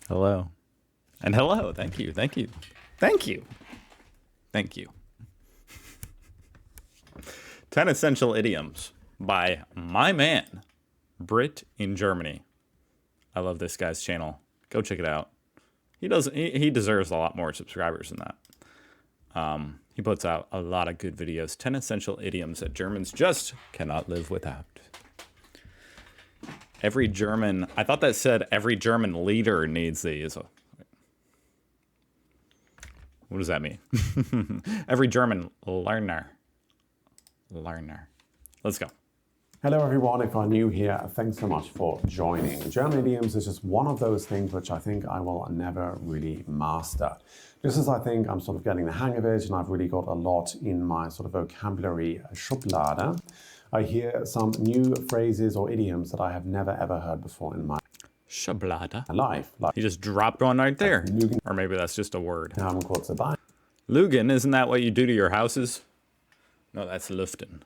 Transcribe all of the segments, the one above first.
Hello. And hello. Thank you. Thank you. Thank you. Thank you. 10 Essential Idioms by my man, Brit in Germany. I love this guy's channel. Go check it out. He deserves a lot more subscribers than that. He puts out a lot of good videos. 10 Essential Idioms that Germans just cannot live without. Every German, I thought that said every German leader needs these. What does that mean? Every German learner. Let's go. Hello everyone, if you're new here, thanks so much for joining. German idioms is just one of those things which I think I will never really master. Just as I think I'm sort of getting the hang of it and I've really got a lot in my sort of vocabulary Schublade, I hear some new phrases or idioms that I have never ever heard before in my Schublade. life. Like, He just dropped one right there. Lügen Or maybe that's just a word. haben kurze Beine. Lügen, isn't that what you do to your houses? No, that's lüften.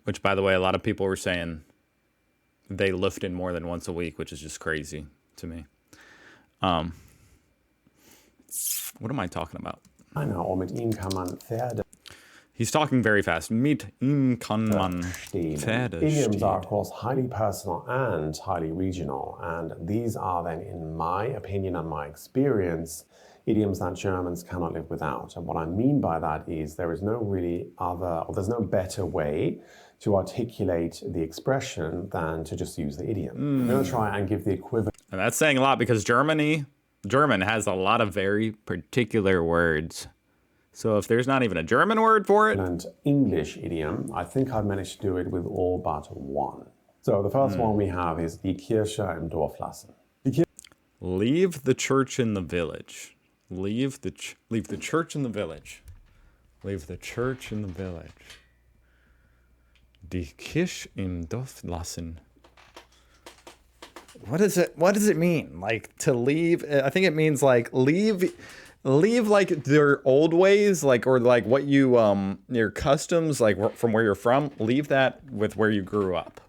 Which, by the way, a lot of people were saying they lüften more than once a week, which is just crazy to me. What am I talking about? Or mit ihm kann man Pferde He's talking very fast. Mit ihm kann man stehlen. Pferde Idioms are, of stehlen. course, highly personal and highly regional. And these are then, in my opinion and my experience, idioms that Germans cannot live without. And what I mean by that is there is no really other, or there's no better way to articulate the expression than to just use the idiom. I'm going to try and give the equivalent. And that's saying a lot because German has a lot of very particular words. So if there's not even a German word for it. English idiom, I think I've managed to do it with all but one. So the first one we have is die Kirche im Dorf lassen. Leave the church in the village. Leave the church in the village. Leave the church in the village. Die Kirche im Dorf lassen. What does it mean? Like to leave? I think it means like leave like their old ways, like, or like what you your customs, like from where you're from. Leave that with where you grew up.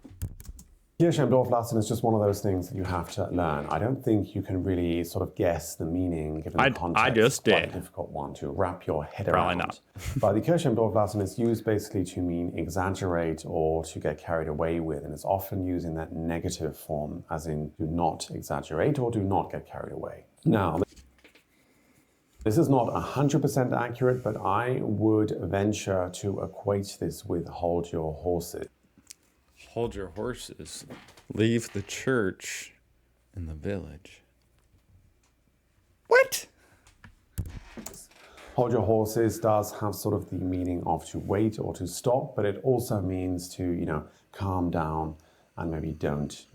Kirche im Dorf lassen is just one of those things that you have to learn. I don't think you can really sort of guess the meaning given the context. I just did. It's quite a difficult one to wrap your head Probably around. not. But the Kirche im Dorf lassen is used basically to mean exaggerate or to get carried away with, and it's often used in that negative form, as in do not exaggerate or do not get carried away. Now, this is not 100% accurate, but I would venture to equate this with hold your horses. Hold your horses. Leave the church in the village. What? Hold your horses does have sort of the meaning of to wait or to stop, but it also means to, calm down and maybe don't,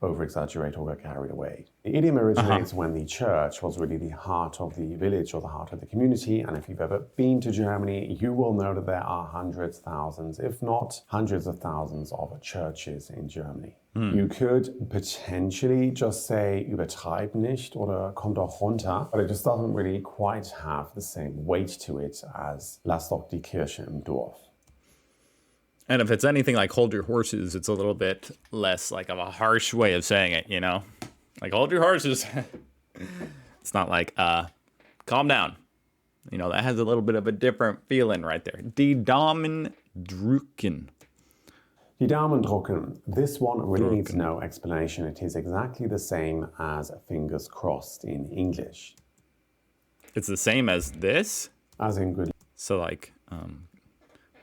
over-exaggerate or get carried away. The idiom originates when the church was really the heart of the village or the heart of the community. And if you've ever been to Germany, you will know that there are hundreds, thousands, if not hundreds of thousands of churches in Germany. You could potentially just say übertreib nicht oder komm doch runter, but it just doesn't really quite have the same weight to it as lass doch die Kirche im Dorf. And if it's anything like hold your horses, it's a little bit less like of a harsh way of saying it, Like hold your horses. It's not like calm down. That has a little bit of a different feeling right there. Die Daumen drücken. Die Daumen drücken. This one really needs no explanation. It is exactly the same as fingers crossed in English. It's the same as this? As in good. So like,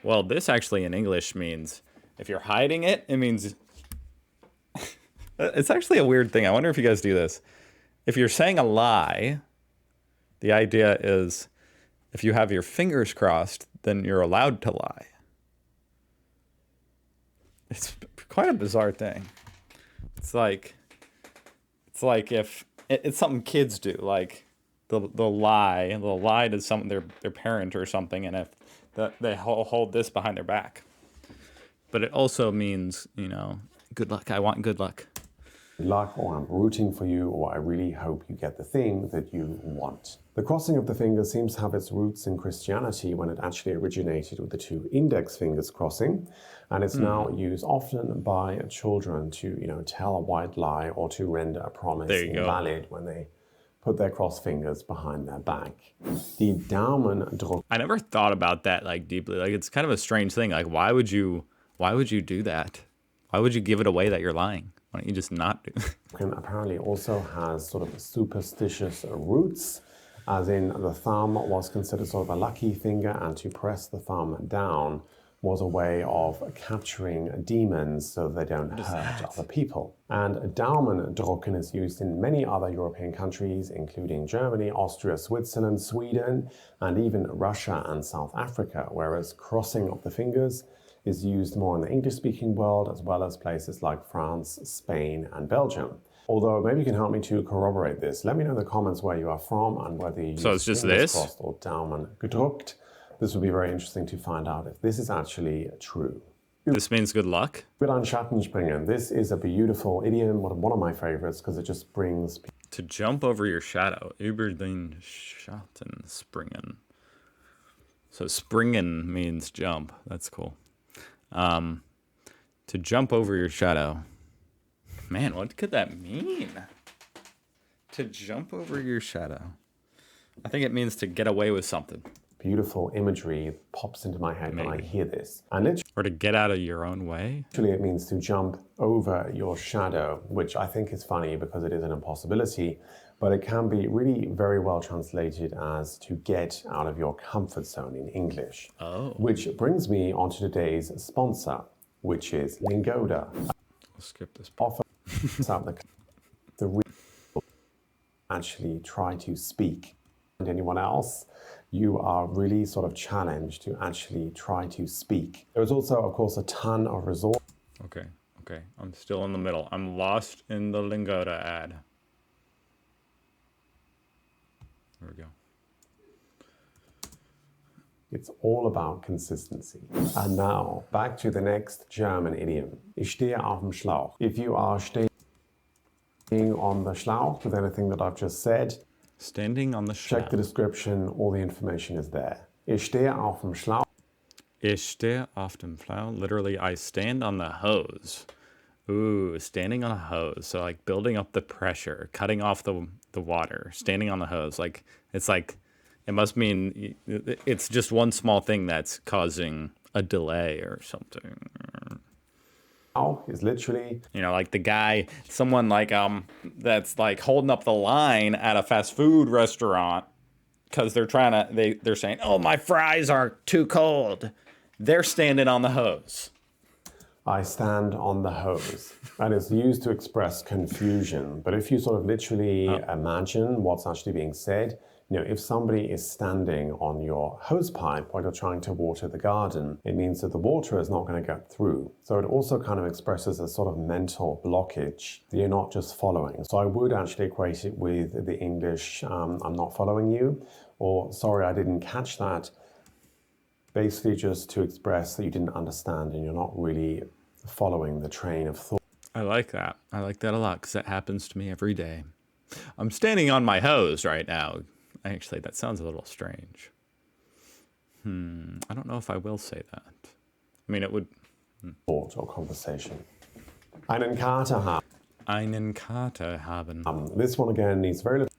well, this actually in English means if you're hiding it, it means it's actually a weird thing. I wonder if you guys do this. If you're saying a lie, the idea is if you have your fingers crossed, then you're allowed to lie. It's quite a bizarre thing. It's like if it's something kids do, like they'll lie to some their parent or something, and if they hold this behind their back. But it also means, good luck. I want good luck. luck, or I'm rooting for you, or I really hope you get the thing that you want. The crossing of the fingers seems to have its roots in Christianity when it actually originated with the two index fingers crossing, and it's now used often by children to, tell a white lie or to render a promise invalid when they put their crossed fingers behind their back. The Daumendruck. I never thought about that like deeply. Like it's kind of a strange thing. Like why would you do that? Why would you give it away that you're lying? Why don't you just not do it? Apparently also has sort of superstitious roots, as in the thumb was considered sort of a lucky finger, and to press the thumb down was a way of capturing demons so they don't hurt other people. And Daumendrücken is used in many other European countries, including Germany, Austria, Switzerland, Sweden, and even Russia and South Africa, whereas crossing of the fingers is used more in the English-speaking world, as well as places like France, Spain, and Belgium. Although maybe you can help me to corroborate this. Let me know in the comments where you are from and whether you So it's just fingers this? crossed or Daumen gedrückt. This would be very interesting to find out if this is actually true. This means good luck? Über den Schatten springen. This is a beautiful idiom, one of my favorites, because it just brings... To jump over your shadow. Über den Schatten springen. So springen means jump. That's cool. To jump over your shadow. Man, what could that mean? To jump over your shadow. I think it means to get away with something. Beautiful imagery pops into my head when I hear this. And literally, or to get out of your own way. It means to jump over your shadow, which I think is funny because it is an impossibility, but it can be really very well translated as to get out of your comfort zone in English. Oh. Which brings me on to today's sponsor, which is Lingoda. I'll skip this part. Offer the real actually try to speak. And anyone else, you are really sort of challenged to actually try to speak. There's also, of course, a ton of resources. Okay. I'm still in the middle. I'm lost in the Lingoda ad. There we go. It's all about consistency. And now, back to the next German idiom. Ich stehe auf dem Schlauch. If you are staying on the Schlauch with anything that I've just said, standing on the Schlauch. Check the description, all the information is there. Ich stehe auf dem Schlauch. Ich stehe auf dem Schlauch. Literally, I stand on the hose. Ooh, standing on a hose. So like building up the pressure, cutting off the water, standing on the hose. Like, it's like, it must mean it's just one small thing that's causing a delay or something. Is literally, like the guy, someone like that's like holding up the line at a fast food restaurant because they're they're saying, oh, my fries are too cold. They're standing on the hose. I stand on the hose. And it's used to express confusion. But if you sort of literally imagine what's actually being said, if somebody is standing on your hose pipe while you're trying to water the garden, it means that the water is not going to get through. So it also kind of expresses a sort of mental blockage that you're not just following. So I would actually equate it with the English, I'm not following you, or sorry, I didn't catch that. Basically just to express that you didn't understand and you're not really following the train of thought. I like that. I like that a lot because that happens to me every day. I'm standing on my hose right now. Actually, that sounds a little strange. I don't know if I will say that. I mean, it would... Thought or conversation. Einen Kater haben. Einen Kater haben. This one again needs very little...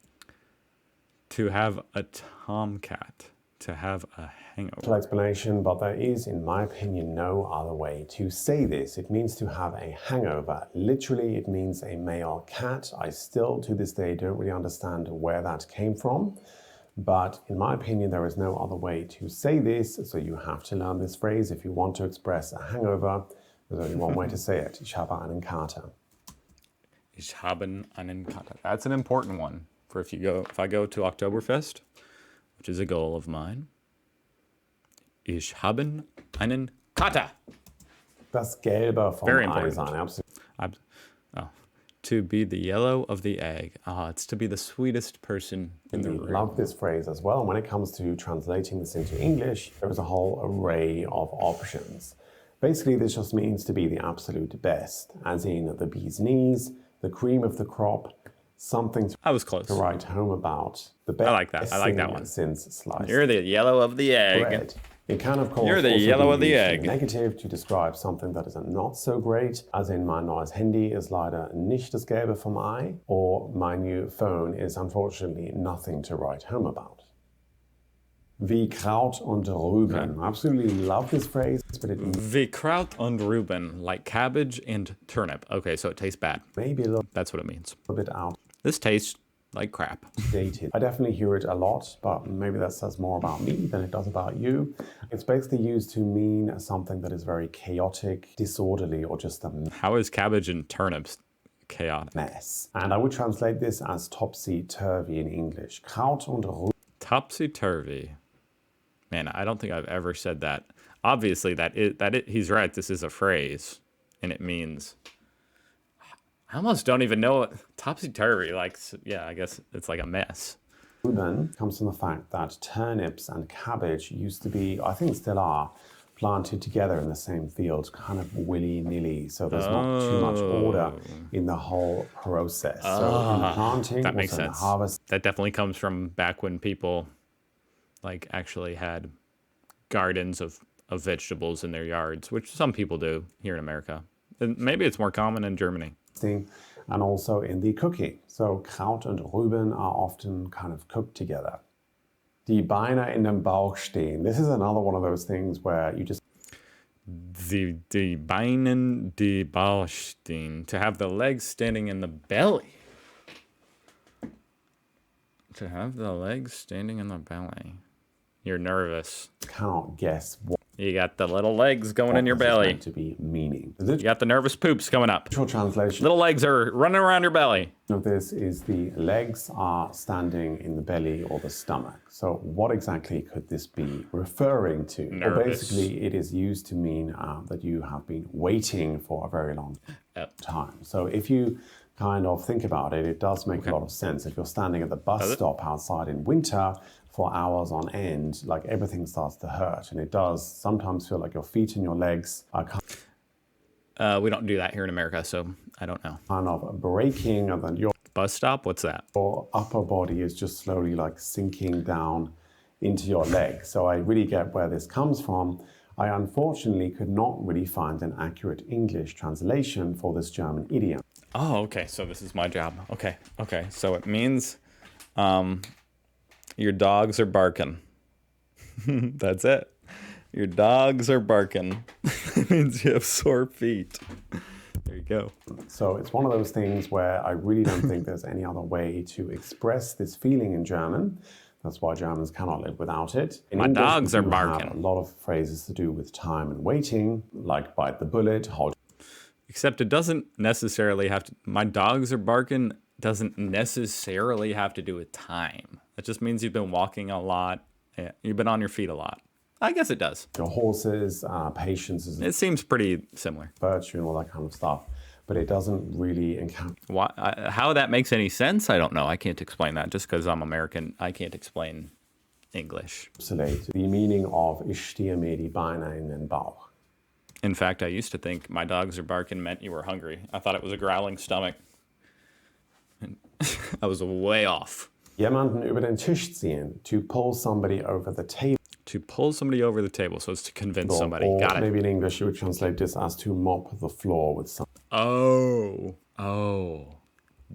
To have a tomcat. To have a hangover. Explanation, but there is, in my opinion, no other way to say this. It means to have a hangover. Literally, it means a male cat. I still, to this day, don't really understand where that came from. But in my opinion, there is no other way to say this. So you have to learn this phrase if you want to express a hangover. There's only one way to say it. Ich habe einen Kater. Ich habe einen Kater. That's an important one for if I go to Oktoberfest, which is a goal of mine. Ich habe einen Kater. Das Gelbe vom Very Ei important. sein, absolutely. To be the yellow of the egg. It's to be the sweetest person in the room. I love this phrase as well. When it comes to translating this into English, there is a whole array of options. Basically, this just means to be the absolute best, as in the bee's knees, the cream of the crop, something I was close. to write home about. The best I like that. I like that one. Since sliced You're the yellow of the egg. bread. It can, of course, You're the also yellow be of the used in egg. the negative to describe something that is not so great, as in mein neues Handy is leider nicht das Gelbe vom Ei, or my new phone is unfortunately nothing to write home about. Wie Kraut und Rüben. I absolutely love this phrase, but it Wie Kraut und Rüben, like cabbage and turnip. Okay, so it tastes bad. may be a little That's what it means. bit outdated. This tastes like crap. I definitely hear it a lot, but maybe that says more about me than it does about you. It's basically used to mean something that is very chaotic, disorderly, or just a How is cabbage and turnips chaotic? mess. And I would translate this as topsy-turvy in English. Kraut und Rüben. Topsy-turvy. Man, I don't think I've ever said that. Obviously, he's right. This is a phrase, and it means... I almost don't even know what topsy-turvy, like, yeah, I guess it's like a mess. Rüben comes from the fact that turnips and cabbage used to be, I think still are, planted together in the same field, kind of willy-nilly, so there's not too much order in the whole process. So in the planting, That makes also in the sense. harvest, That definitely comes from back when people, like, actually had gardens of vegetables in their yards, which some people do here in America. And maybe it's more common in Germany. and also in the cooking. So Kraut und Rüben are often kind of cooked together. Die Beine in dem Bauch stehen. This is another one of those things where you just Die Beinen, die Bauch stehen. To have the legs standing in the belly. To have the legs standing in the belly. You're nervous. can't guess what You got the little legs going in your this is belly. meant to be meaning. The You got the nervous poops coming up. literal translation Little legs are running around your belly. of this is the legs are standing in the belly or the stomach. So what exactly could this be referring to? Well, Nervous. basically, it is used to mean that you have been waiting for a very long time. So if you kind of think about it, it does make a lot of sense. If you're standing at the bus stop outside in winter for hours on end, like everything starts to hurt. And it does sometimes feel like your feet and your legs are We don't do that here in America, so I don't know. kind of breaking, and then your Bus stop? What's that? upper body is just slowly like sinking down into your leg. So I really get where this comes from. I unfortunately could not really find an accurate English translation for this German idiom. Oh, okay. So this is my job. Okay. So it means your dogs are barking. That's it. Your dogs are barking. It means you have sore feet. There you go. So it's one of those things where I really don't think there's any other way to express this feeling in German. That's why Germans cannot live without it. In My English, dogs we are do have barking. a lot of phrases to do with time and waiting, like bite the bullet, hold Except it doesn't necessarily have to. My dogs are barking doesn't necessarily have to do with time. It just means you've been walking a lot. Yeah, you've been on your feet a lot. I guess it does. your horses, patience is a It seems pretty similar. virtue and all that kind of stuff. But it doesn't really How that makes any sense, I don't know. I can't explain that. Just because I'm American, I can't explain English. encapsulate the meaning of ich stehe mir die Beine in den Bauch. In fact, I used to think my dogs are barking meant you were hungry. I thought it was a growling stomach. I was way off. Jemanden über den Tisch ziehen, to pull somebody over the table. To pull somebody over the table, so it's to convince somebody. Or Got it. maybe in English you would translate this as to mop the floor with something. Oh.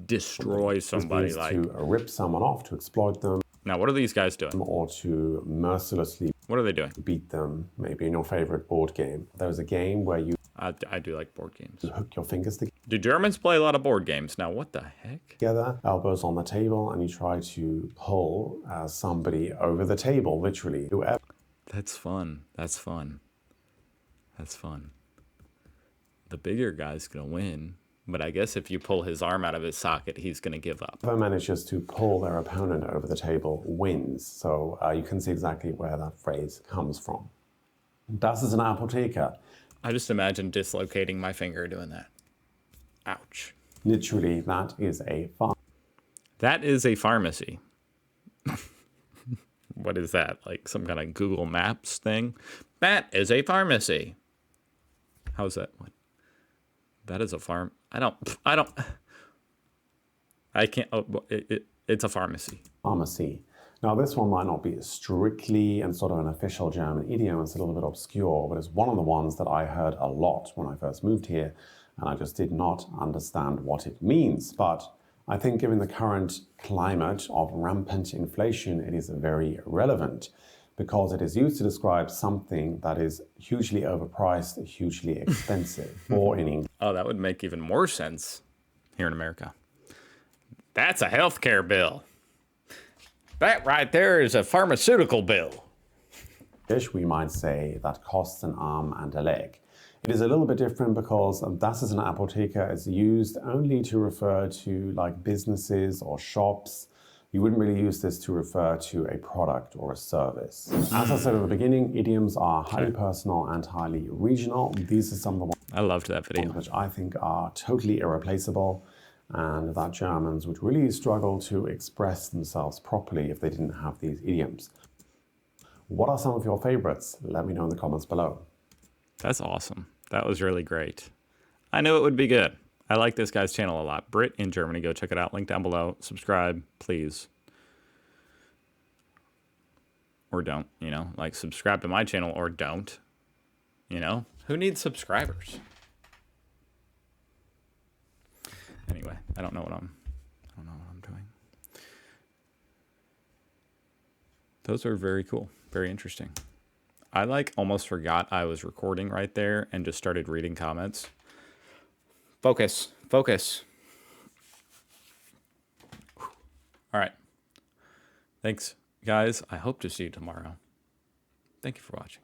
Destroy somebody. Like, To rip someone off, to exploit them, now what are these guys doing? or to mercilessly What are they doing? beat them, maybe in your favorite board game. There's a game where you I do like board games. hook your fingers Do Germans play a lot of board games? Now, what the heck? together, elbows on the table, and you try to pull somebody over the table, literally. Whoever That's fun. That's fun. The bigger guy's gonna win, but I guess if you pull his arm out of his socket, he's gonna give up. manages to pull their opponent over the table wins. So you can see exactly where that phrase comes from. Das ist ein Apotheker. I just imagine dislocating my finger doing that. Ouch. Literally, that is a That is a pharmacy. What is that? Like some kind of Google Maps thing? That is a pharmacy. How's that? What? That is a farm. I don't. I can't. Oh, it's a pharmacy. Pharmacy. Now, this one might not be strictly and sort of an official German idiom. It's a little bit obscure, but it's one of the ones that I heard a lot when I first moved here, and I just did not understand what it means. But I think given the current climate of rampant inflation, it is very relevant because it is used to describe something that is hugely overpriced, hugely expensive, or in English. Oh, that would make even more sense here in America. That's a healthcare bill. That right there is a pharmaceutical bill. We might say that costs an arm and a leg. It is a little bit different because das ist eine Apotheker is used only to refer to like businesses or shops. You wouldn't really use this to refer to a product or a service. As I said at the beginning, idioms are highly personal and highly regional. These are some of the ones I loved that video. which I think are totally irreplaceable, and that Germans would really struggle to express themselves properly if they didn't have these idioms. What are some of your favorites? Let me know in the comments below. That's awesome. That was really great. I knew it would be good. I like this guy's channel a lot. Brit in Germany. Go check it out. Link down below. Subscribe, please. Or don't, you know, like subscribe to my channel or don't. You know, who needs subscribers? Anyway, I don't know what I'm doing. Those are very cool. Very interesting. I like almost forgot I was recording right there and just started reading comments. Focus. Focus. All right. Thanks, guys. I hope to see you tomorrow. Thank you for watching.